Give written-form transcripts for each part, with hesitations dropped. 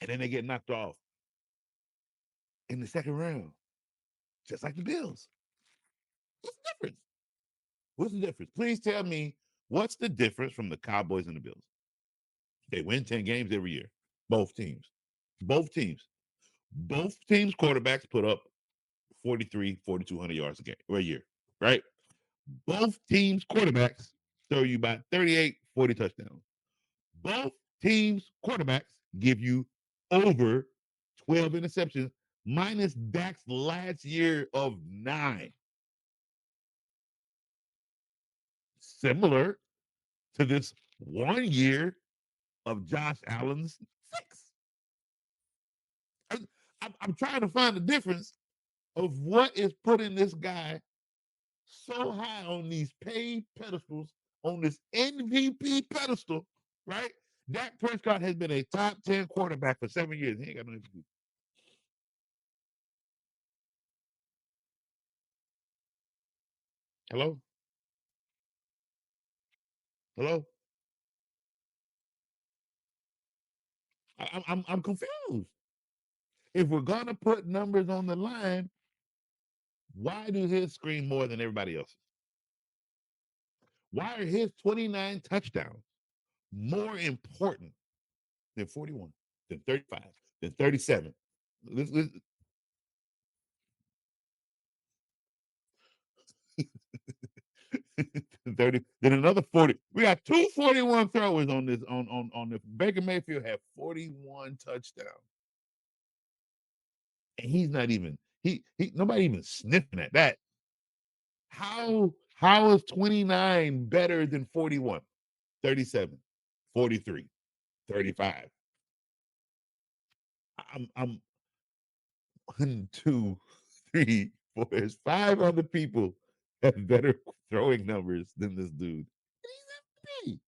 and then they get knocked off in the second round, just like the Bills. What's the difference? What's the difference? Please tell me what's the difference from the Cowboys and the Bills? They win 10 games every year. Both teams. Both teams. Both teams' quarterbacks put up 43, 4,200 yards a game or a year, right? Both teams' quarterbacks throw you about 38, 40 touchdowns. Both teams' quarterbacks give you over 12 interceptions, minus Dak's last year of 9. Similar to this 1 year of Josh Allen's 6. I'm trying to find the difference of what is putting this guy so high on these paid pedestals, on this MVP pedestal, right? Dak Prescott has been a top 10 quarterback for 7 years. He ain't got no MVP. Hello? Hello? I'm confused. If we're gonna put numbers on the line, why do his scream more than everybody else's? Why are his 29 touchdowns more important than 41, than 35, than 37? Let's 30, then another 40. We got two 41 throwers on this on the Baker Mayfield had 41 touchdowns. And he's not even he nobody even sniffing at that. How is 29 better than 41, 37, 43, 35? I'm 1, 2, 3, 4. There's 5 other people have better throwing numbers than this dude. He's MVP.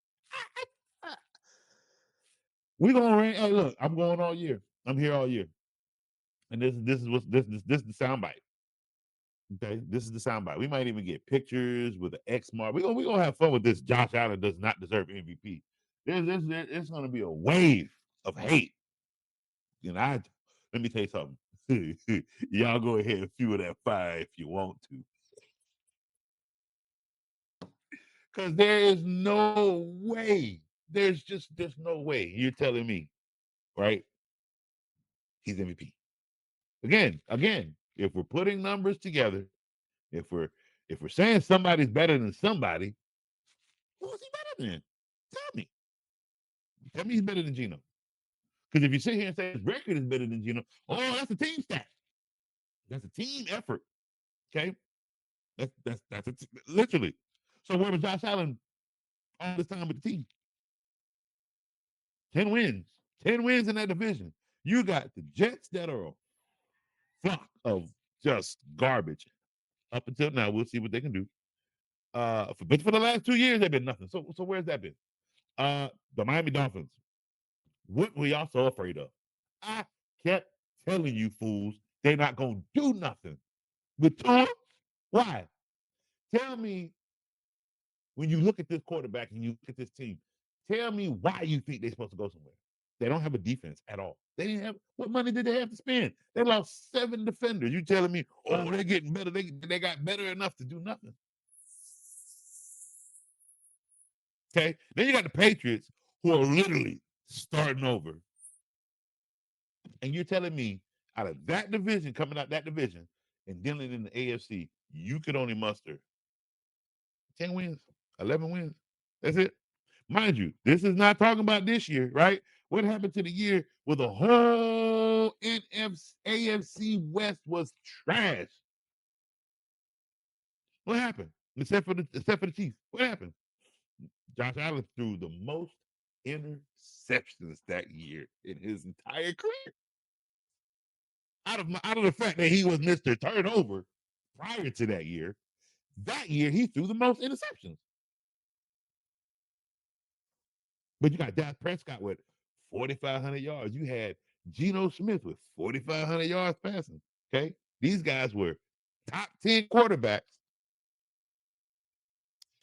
We gonna rank. Hey, look, I'm going all year. I'm here all year, and this is what this is the soundbite. Okay, this is the soundbite. We might even get pictures with an X mark. We gonna have fun with this. Josh Allen does not deserve MVP. It's gonna be a wave of hate. And let me tell you something. Y'all go ahead and fuel that fire if you want to, because there is no way. There's no way. You're telling me, right? He's MVP. Again, if we're putting numbers together, if we're if we're saying somebody's better than somebody, who is he better than? Tell me. Tell me he's better than Gino. Because if you sit here and say his record is better than Gino, oh, that's a team stat. That's a team effort. Okay, literally. So where was Josh Allen all this time with the team? 10 wins, 10 wins in that division. You got the Jets that are a flock of just garbage. Up until now, we'll see what they can do. But for the last 2 years, they've been nothing. So where's that been? The Miami Dolphins. What were y'all so afraid of? I kept telling you fools they're not gonna do nothing with Tua. Why? Tell me when you look at this quarterback and you look at this team. Tell me why you think they're supposed to go somewhere. They don't have a defense at all. They didn't have what money did they have to spend? They lost 7 defenders. You telling me, oh, they're getting better. They got better enough to do nothing. Okay. Then you got the Patriots who are literally starting over. And you're telling me out of that division, coming out that division, and dealing in the AFC, you could only muster 10 wins, 11 wins. That's it. Mind you, this is not talking about this year, right? What happened to the year where the whole AFC West was trash? What happened? Except for the Chiefs. What happened? Josh Allen threw the most interceptions that year in his entire career. Out of the fact that he was Mr. Turnover prior to that year he threw the most interceptions. But you got Dak Prescott with 4,500 yards. You had Geno Smith with 4,500 yards passing. Okay, these guys were top 10 quarterbacks,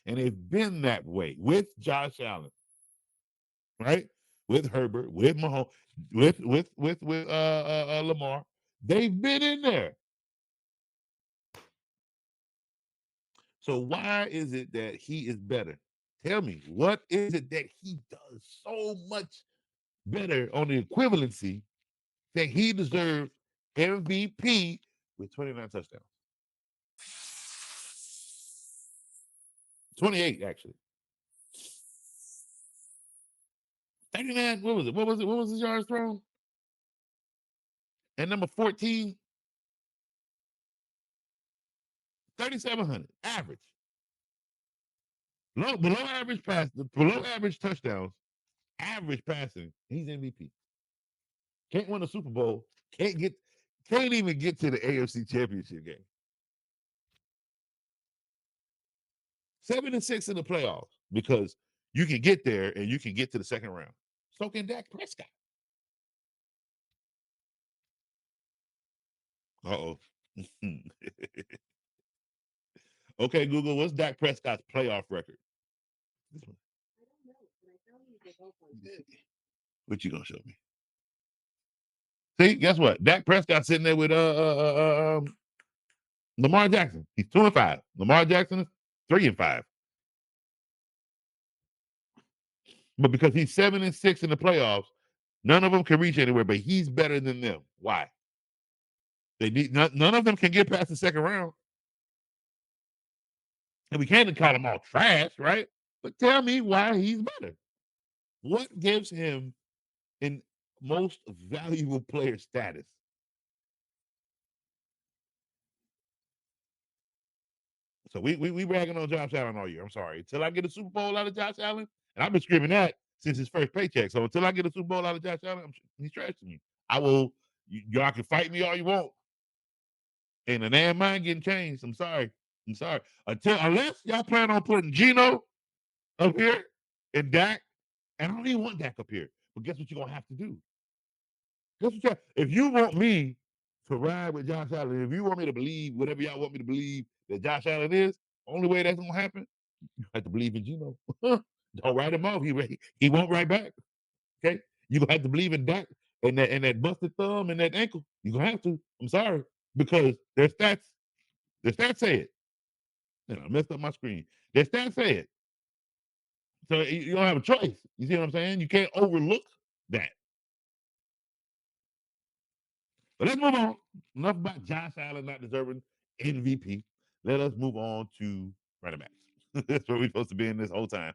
and they've been that way with Josh Allen, right? With Herbert, with Mahomes. with Lamar. They've been in there. So why is it that he is better? Tell me, what is it that he does so much better on the equivalency that he deserves MVP with 29 touchdowns? 28, actually. 39, what was it? What was his yards thrown? And number 14, 3,700, average. Below average pass, below average touchdowns, average passing, he's MVP. Can't win a Super Bowl, can't even get to the AFC Championship game. 7-6 in the playoffs because you can get there and you can get to the second round. So can Dak Prescott. Uh-oh. Okay, Google, what's Dak Prescott's playoff record? This one. What you gonna show me? See, guess what? Dak Prescott sitting there with Lamar Jackson. He's 2-5. Lamar Jackson is 3-5. But because he's 7-6 in the playoffs, none of them can reach anywhere. But he's better than them. Why? They need none of them can get past the second round. And we can't call them all trash, right? But tell me why he's better. What gives him an most valuable player status? So we bragging on Josh Allen all year. I'm sorry. Until I get a Super Bowl out of Josh Allen, and I've been screaming that since his first paycheck. So until I get a Super Bowl out of Josh Allen, he's trash to me. I will. Y'all can fight me all you want. And the damn mind getting changed. I'm sorry. Unless y'all plan on putting Geno up here and Dak, and I don't even want Dak up here. But guess what you're gonna have to do? If you want me to ride with Josh Allen, if you want me to believe whatever y'all want me to believe that Josh Allen is, only way that's gonna happen, you have to believe in Geno. Don't write him off. He won't write back. Okay, you gonna have to believe in Dak and that busted thumb and that ankle. You gonna have to. I'm sorry because their stats say it. And I messed up my screen. Their stats say it. So you don't have a choice. You see what I'm saying? You can't overlook that. But let's move on. Enough about Josh Allen not deserving MVP. Let us move on to running backs. That's where we're supposed to be in this whole time.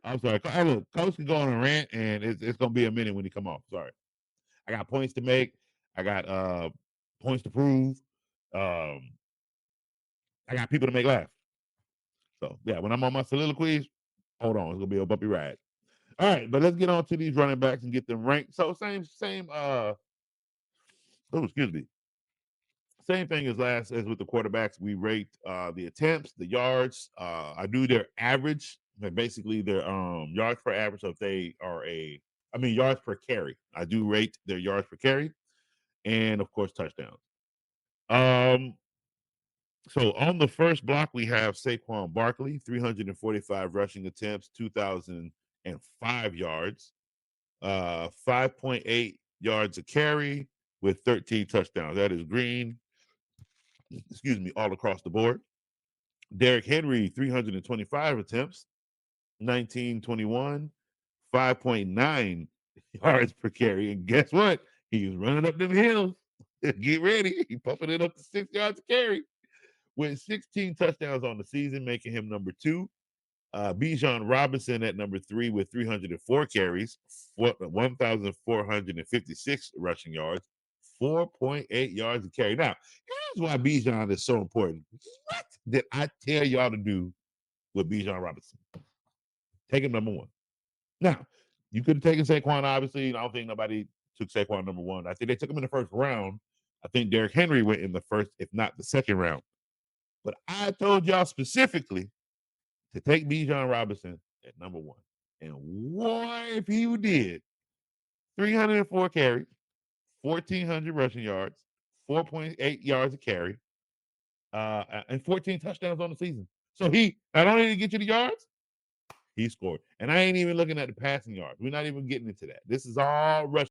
I'm sorry. Hey, look, Coach can go on a rant, and it's gonna be a minute when he come off. Sorry. I got points to make. I got points to prove. I got people to make laugh. So yeah, when I'm on my soliloquies, hold on, it's gonna be a bumpy ride. All right, but let's get on to these running backs and get them ranked. So same excuse me. Same thing as with the quarterbacks. We rate the attempts, the yards. I do their average, basically their yards per average. So if they are yards per carry. I do rate their yards per carry, and of course touchdowns. So on the first block we have Saquon Barkley, 345 rushing attempts, 2,005 yards, 5.8 yards a carry with 13 touchdowns. That is green. Excuse me, all across the board. Derrick Henry, 325 attempts, 1921, 5.9 yards per carry. And guess what? He's running up them hills. Get ready. He's pumping it up to 6 yards a carry with 16 touchdowns on the season, making him number 2. Bijan Robinson at number 3 with 304 carries, 1,456 rushing yards, 4.8 yards a carry. Now, here's why Bijan is so important. What did I tell y'all to do with Bijan Robinson? Take him number 1. Now, you could have taken Saquon, obviously. I don't think nobody took Saquon number 1. I think they took him in the first round. I think Derrick Henry went in the first, if not the second round. But I told y'all specifically to take Bijan Robinson at number 1. And boy, if he did, 304 carries, 1,400 rushing yards, 4.8 yards a carry, and 14 touchdowns on the season. So he not only did he get you the yards, he scored. And I ain't even looking at the passing yards. We're not even getting into that. This is all rush